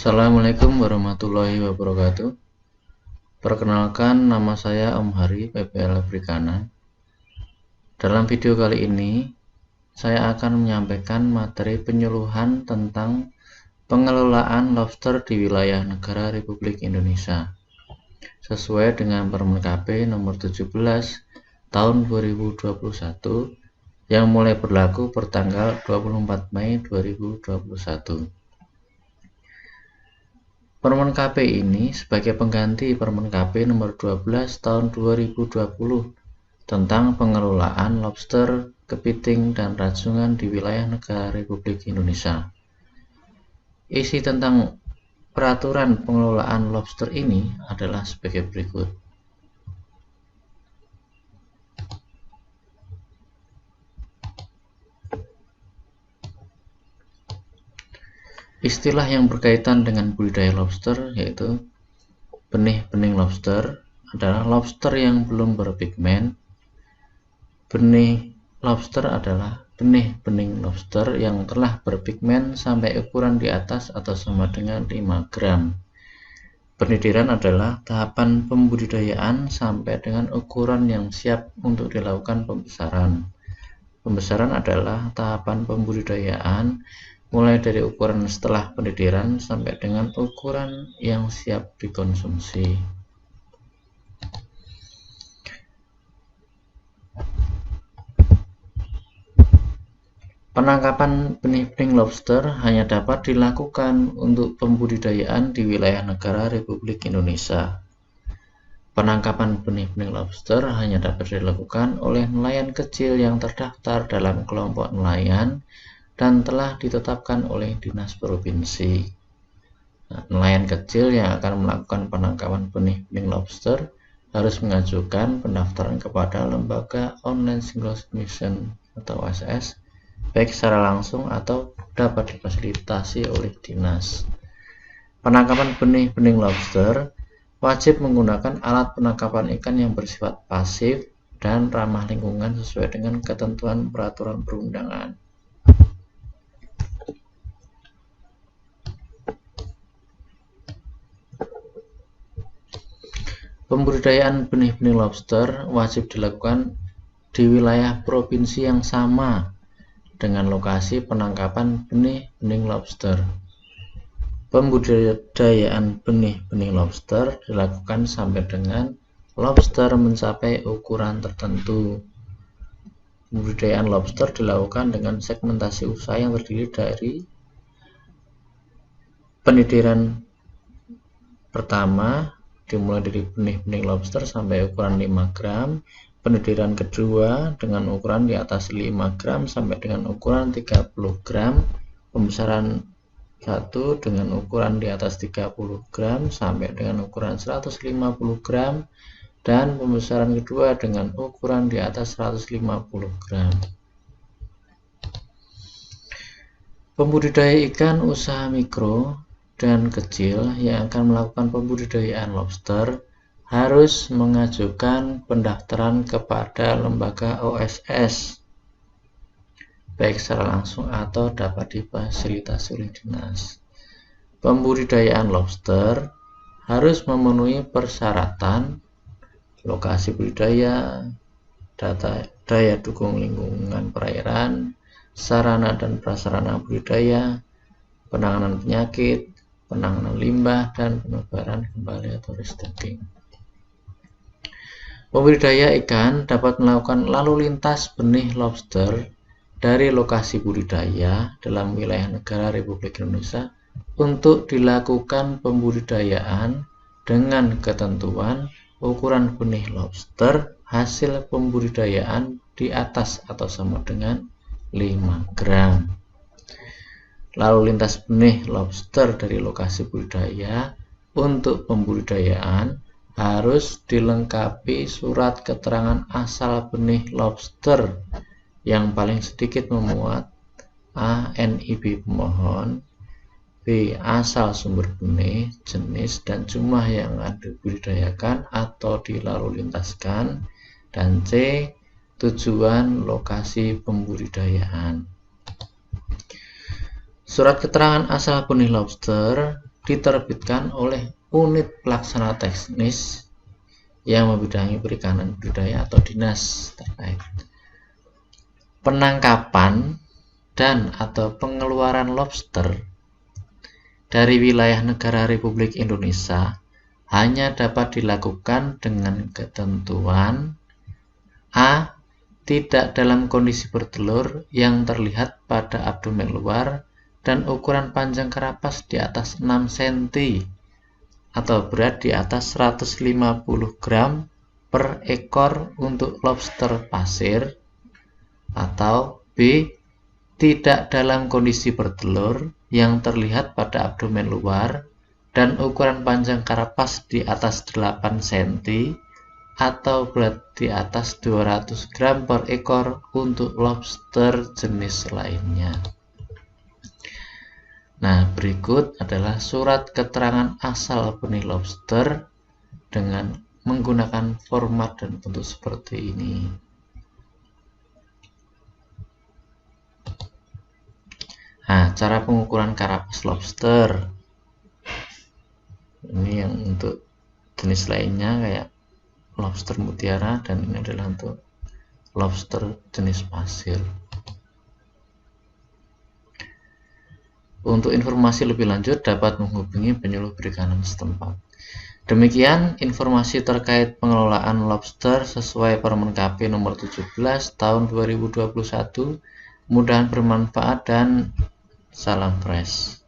Assalamualaikum warahmatullahi wabarakatuh. Perkenalkan, nama saya Om Hari, PPL Africana. Dalam video kali ini, saya akan menyampaikan materi penyuluhan tentang pengelolaan lobster di wilayah negara Republik Indonesia, sesuai dengan Permen KP nomor 17 tahun 2021 yang mulai berlaku pertanggal 24 Mei 2021. Permen KP ini sebagai pengganti Permen KP nomor 12 tahun 2020 tentang pengelolaan lobster, kepiting, dan rajungan di wilayah negara Republik Indonesia. Isi tentang peraturan pengelolaan lobster ini adalah sebagai berikut. Istilah yang berkaitan dengan budidaya lobster yaitu benih-bening lobster adalah lobster yang belum berpigmen. Benih lobster adalah benih-bening lobster yang telah berpigmen sampai ukuran di atas atau sama dengan 5 gram. Pendidiran adalah tahapan pembudidayaan sampai dengan ukuran yang siap untuk dilakukan pembesaran. Pembesaran adalah tahapan pembudidayaan mulai dari ukuran setelah pendidiran sampai dengan ukuran yang siap dikonsumsi. Penangkapan benih-bening lobster hanya dapat dilakukan untuk pembudidayaan di wilayah negara Republik Indonesia. Penangkapan benih-bening lobster hanya dapat dilakukan oleh nelayan kecil yang terdaftar dalam kelompok nelayan dan telah ditetapkan oleh dinas provinsi. Nelayan kecil yang akan melakukan penangkapan benih-bening lobster harus mengajukan pendaftaran kepada Lembaga Online Single Submission atau OSS, baik secara langsung atau dapat difasilitasi oleh dinas. Penangkapan benih-bening lobster wajib menggunakan alat penangkapan ikan yang bersifat pasif dan ramah lingkungan sesuai dengan ketentuan peraturan perundangan. Pembudidayaan benih-benih lobster wajib dilakukan di wilayah provinsi yang sama dengan lokasi penangkapan benih-benih lobster. Pembudidayaan benih-benih lobster dilakukan sampai dengan lobster mencapai ukuran tertentu. Pembudidayaan lobster dilakukan dengan segmentasi usaha yang terdiri dari pendidiran pertama dimulai dari benih-benih lobster sampai ukuran 5 gram, pendidiran kedua dengan ukuran di atas 5 gram sampai dengan ukuran 30 gram, pembesaran 1 dengan ukuran di atas 30 gram sampai dengan ukuran 150 gram, dan pembesaran kedua dengan ukuran di atas 150 gram. Pembudidaya ikan usaha mikro dan kecil yang akan melakukan pembudidayaan lobster harus mengajukan pendaftaran kepada lembaga OSS, baik secara langsung atau dapat difasilitasi oleh dinas. Pembudidayaan lobster harus memenuhi persyaratan lokasi budidaya, daya dukung lingkungan perairan, sarana dan prasarana budidaya, penanganan penyakit, penanganan limbah, dan penebaran kembali atau restocking. Pembudidaya ikan dapat melakukan lalu lintas benih lobster dari lokasi budidaya dalam wilayah negara Republik Indonesia untuk dilakukan pembudidayaan dengan ketentuan ukuran benih lobster hasil pembudidayaan di atas atau sama dengan 5 gram. Lalu lintas benih lobster dari lokasi budidaya untuk pembudidayaan harus dilengkapi surat keterangan asal benih lobster yang paling sedikit memuat A. NIB pemohon, B. Asal sumber benih, jenis dan jumlah yang dibudidayakan atau dilalu lintaskan, dan C. Tujuan lokasi pembudidayaan. Surat keterangan asal benih lobster diterbitkan oleh unit pelaksana teknis yang membidangi perikanan budidaya atau dinas terkait. Penangkapan dan atau pengeluaran lobster dari wilayah negara Republik Indonesia hanya dapat dilakukan dengan ketentuan A. Tidak dalam kondisi bertelur yang terlihat pada abdomen luar dan ukuran panjang karapas di atas 6 cm atau berat di atas 150 gram per ekor untuk lobster pasir, atau B. Tidak dalam kondisi bertelur yang terlihat pada abdomen luar dan ukuran panjang karapas di atas 8 cm atau berat di atas 200 gram per ekor untuk lobster jenis lainnya. Nah, berikut adalah surat keterangan asal benih lobster dengan menggunakan format dan bentuk seperti ini. Nah, cara pengukuran karapas lobster. Ini yang untuk jenis lainnya kayak lobster mutiara, dan ini adalah untuk lobster jenis pasir. Untuk informasi lebih lanjut dapat menghubungi penyuluh perikanan setempat. Demikian informasi terkait pengelolaan lobster sesuai Permen KP nomor 17 tahun 2021. Mudah bermanfaat dan salam fresh.